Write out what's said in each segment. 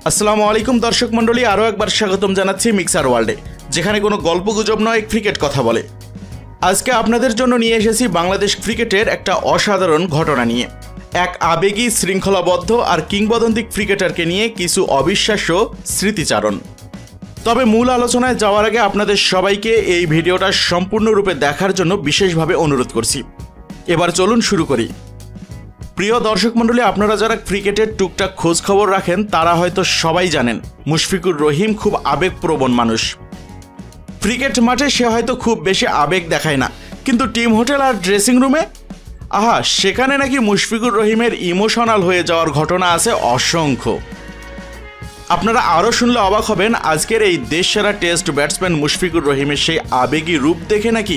আসসালামু আলাইকুম দর্শক মণ্ডলী, আরও একবার স্বাগতম জানাচ্ছি মিক্সার ওয়ার্ল্ডে, যেখানে কোনো গল্পগুজব নয়, ক্রিকেট কথা বলে। আজকে আপনাদের জন্য নিয়ে এসেছি বাংলাদেশ ক্রিকেটের একটা অসাধারণ ঘটনা নিয়ে। এক আবেগী, শৃঙ্খলাবদ্ধ আর কিংবদন্তি ক্রিকেটারকে নিয়ে কিছু অবিশ্বাস্য স্মৃতিচারণ। তবে মূল আলোচনায় যাওয়ার আগে আপনাদের সবাইকে এই ভিডিওটা সম্পূর্ণরূপে দেখার জন্য বিশেষভাবে অনুরোধ করছি। এবার চলুন শুরু করি। প্রিয় দর্শক মণ্ডলী, আপনারা যারা ক্রিকেটের টুকটাক খোঁজ খবর রাখেন তারা হয়তো সবাই জানেন মুশফিকুর রহিম খুব আবেগপ্রবণ মানুষ। ক্রিকেট মাঠে সে হয়তো খুব বেশি আবেগ দেখায় না, কিন্তু টিম হোটেল আর ড্রেসিং রুমে সেখানে নাকি মুশফিকুর রহিমের ইমোশনাল হয়ে যাওয়ার ঘটনা আছে অসংখ্য। আপনারা আরও শুনলে অবাক হবেন, আজকের এই দেশসেরা টেস্ট ব্যাটসম্যান মুশফিকুর রহিমের সেই আবেগী রূপ দেখে নাকি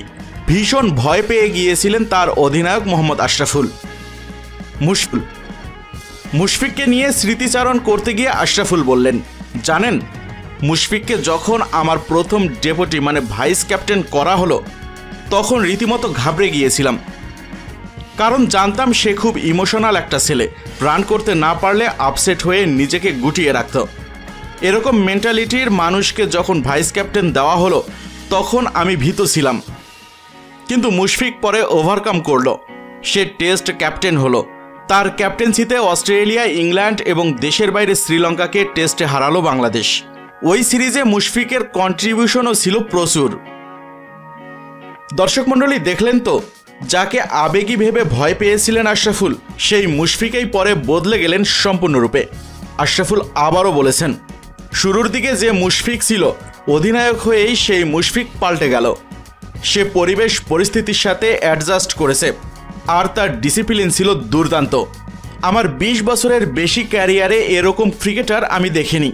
ভীষণ ভয় পেয়ে গিয়েছিলেন তার অধিনায়ক মোহাম্মদ আশরাফুল। মুশফিককে নিয়ে স্মৃতিচারণ করতে গিয়ে আশরাফুল বললেন, জানেন মুশফিককে যখন আমার প্রথম ডেপুটি ভাইস ক্যাপ্টেন করা হলো তখন রীতিমতো ঘাবড়ে গিয়েছিলাম, কারণ জানতাম সে খুব ইমোশনাল একটা ছেলে, রান করতে না পারলে আপসেট হয়ে নিজেকে গুটিয়ে রাখত। এরকম মেন্টালিটির মানুষকে যখন ভাইস ক্যাপ্টেন দেওয়া হলো তখন আমি ভীত ছিলাম, কিন্তু মুশফিক পরে ওভারকাম করলো, সে টেস্ট ক্যাপ্টেন হলো। তার ক্যাপ্টেন্সিতে অস্ট্রেলিয়া, ইংল্যান্ড এবং দেশের বাইরে শ্রীলঙ্কাকে টেস্টে হারালো বাংলাদেশ। ওই সিরিজে মুশফিকের কন্ট্রিবিউশনও ছিল প্রচুর। দর্শক মণ্ডলী, দেখলেন তো, যাকে আবেগী ভেবে ভয় পেয়েছিলেন আশরাফুল, সেই মুশফিকেই পরে বদলে গেলেন সম্পূর্ণরূপে। আশরাফুল আবারও বলেছেন, শুরুর দিকে যে মুশফিক ছিল অধিনায়ক হয়েই সেই মুশফিক পাল্টে গেল। সে পরিবেশ পরিস্থিতির সাথে অ্যাডজাস্ট করেছে, আর তার ডিসিপ্লিন ছিল দুর্দান্ত। আমার 20 বছরের বেশি ক্যারিয়ারে এরকম ক্রিকেটার আমি দেখিনি।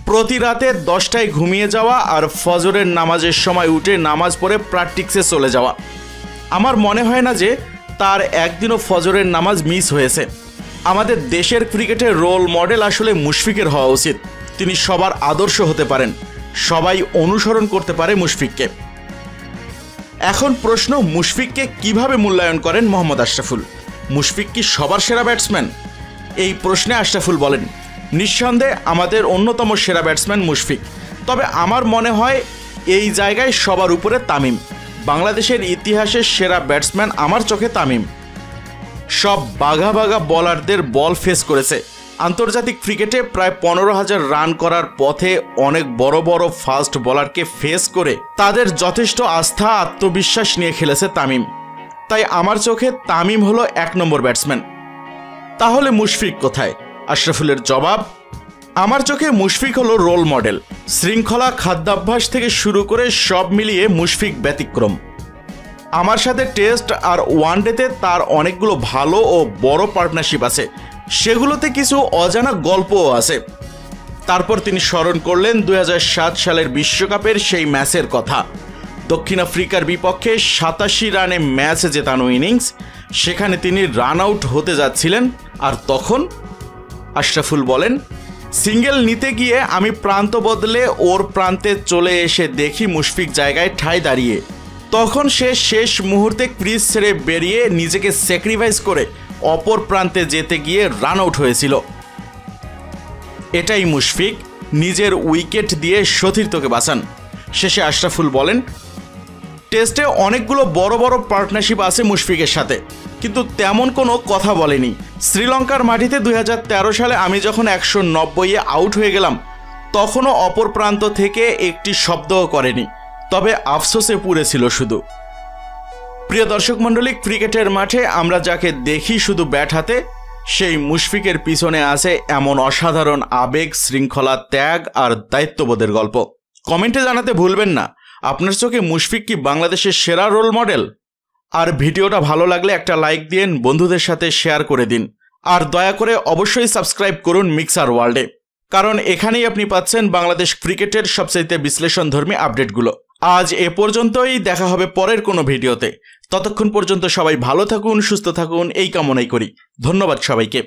প্রতি রাতে 10টায় ঘুমিয়ে যাওয়া আর ফজরের নামাজের সময় উঠে নামাজ পড়ে প্র্যাকটিসে চলে যাওয়া। আমার মনে হয় না যে তার একদিনও ফজরের নামাজ মিস হয়েছে। আমাদের দেশের ক্রিকেটের রোল মডেল আসলে মুশফিকের হওয়া উচিত। তিনি সবার আদর্শ হতে পারেন, সবাই অনুসরণ করতে পারে মুশফিককে। এখন প্রশ্ন, মুশফিককে কিভাবে মূল্যায়ন করেন মোহাম্মদ আশরাফুল? মুশফিক কি সবার সেরা ব্যাটসম্যান? এই প্রশ্নে আশরাফুল বলেন, নিঃসন্দেহে আমাদের অন্যতম সেরা ব্যাটসম্যান মুশফিক, তবে আমার মনে হয় এই জায়গায় সবার উপরে তামিম। বাংলাদেশের ইতিহাসের সেরা ব্যাটসম্যান আমার চোখে তামিম। সব বাঘা বাঘা বলারদের বল ফেস করেছে। আন্তর্জাতিক ক্রিকেটে প্রায় 15,000 রান করার পথে অনেক বড় বড় ফাস্ট বোলারকে ফেস করে তাদের যথেষ্ট আস্থা, আত্মবিশ্বাস নিয়ে খেলেছে তামিম। তাই আমার চোখে তামিম হলো 1 নম্বর ব্যাটসম্যান। তাহলে মুশফিক কোথায়? আশরাফুলের জবাব, আমার চোখে মুশফিক হলো রোল মডেল। শৃঙ্খলা, খাদ্যাভ্যাস থেকে শুরু করে সব মিলিয়ে মুশফিক ব্যতিক্রম। আমার সাথে টেস্ট আর ওয়ানডেতে তার অনেকগুলো ভালো ও বড় পার্টনারশিপ আছে, সেগুলোতে কিছু অজানা গল্পও আছে। তারপর তিনি স্মরণ করলেন 2007 সালের বিশ্বকাপের সেই ম্যাচের কথা। দক্ষিণ আফ্রিকার বিপক্ষে 87 রানে ম্যাচ জেতানো ইনিংস, সেখানে তিনি রান আউট হতে যাচ্ছিলেন, আর তখন আশরাফুল বলেন, সিঙ্গেল নিতে গিয়ে আমি প্রান্ত বদলে ওর প্রান্তে চলে এসে দেখি মুশফিক জায়গায় ঠায় দাঁড়িয়ে। তখন সে শেষ মুহূর্তে ক্রিজ ছেড়ে বেরিয়ে নিজেকে স্যাক্রিফাইস করে অপর প্রান্তে যেতে গিয়ে রান আউট হয়েছিল। এটাই মুশফিক, নিজের উইকেট দিয়ে সতীর্থকে বাঁচান। শেষে আশরাফুল বলেন, টেস্টে অনেকগুলো বড় বড় পার্টনারশিপ আছে মুশফিকের সাথে, কিন্তু তেমন কোনো কথা বলেনি। শ্রীলঙ্কার মাটিতে 2013 সালে আমি যখন 190-এ আউট হয়ে গেলাম তখনও অপর প্রান্ত থেকে একটি শব্দও করেনি, তবে আফসোসে পুড়ে ছিল শুধু। প্রিয় দর্শক মণ্ডলী, ক্রিকেটের মাঠে আমরা যাকে দেখি শুধু ব্যাট হাতে, সেই মুশফিকের পিছনে আছে এমন অসাধারণ আবেগ, শৃঙ্খলা, ত্যাগ আর দায়িত্ববোধের গল্প। কমেন্টে জানাতে ভুলবেন না, আপনার চোখে মুশফিক কি বাংলাদেশের সেরা রোল মডেল? আর ভিডিওটা ভালো লাগলে একটা লাইক দিন, বন্ধুদের সাথে শেয়ার করে দিন, আর দয়া করে অবশ্যই সাবস্ক্রাইব করুন মিক্সার ওয়ার্ল্ডে, কারণ এখানেই আপনি পাচ্ছেন বাংলাদেশ ক্রিকেটের সবচাইতে বিশ্লেষণধর্মী আপডেটগুলো। আজ এ পর্যন্তই, দেখা হবে পরের কোনো ভিডিওতে। ততক্ষণ পর্যন্ত সবাই ভালো থাকুন, সুস্থ থাকুন, এই কামনাই করি। ধন্যবাদ সবাইকে।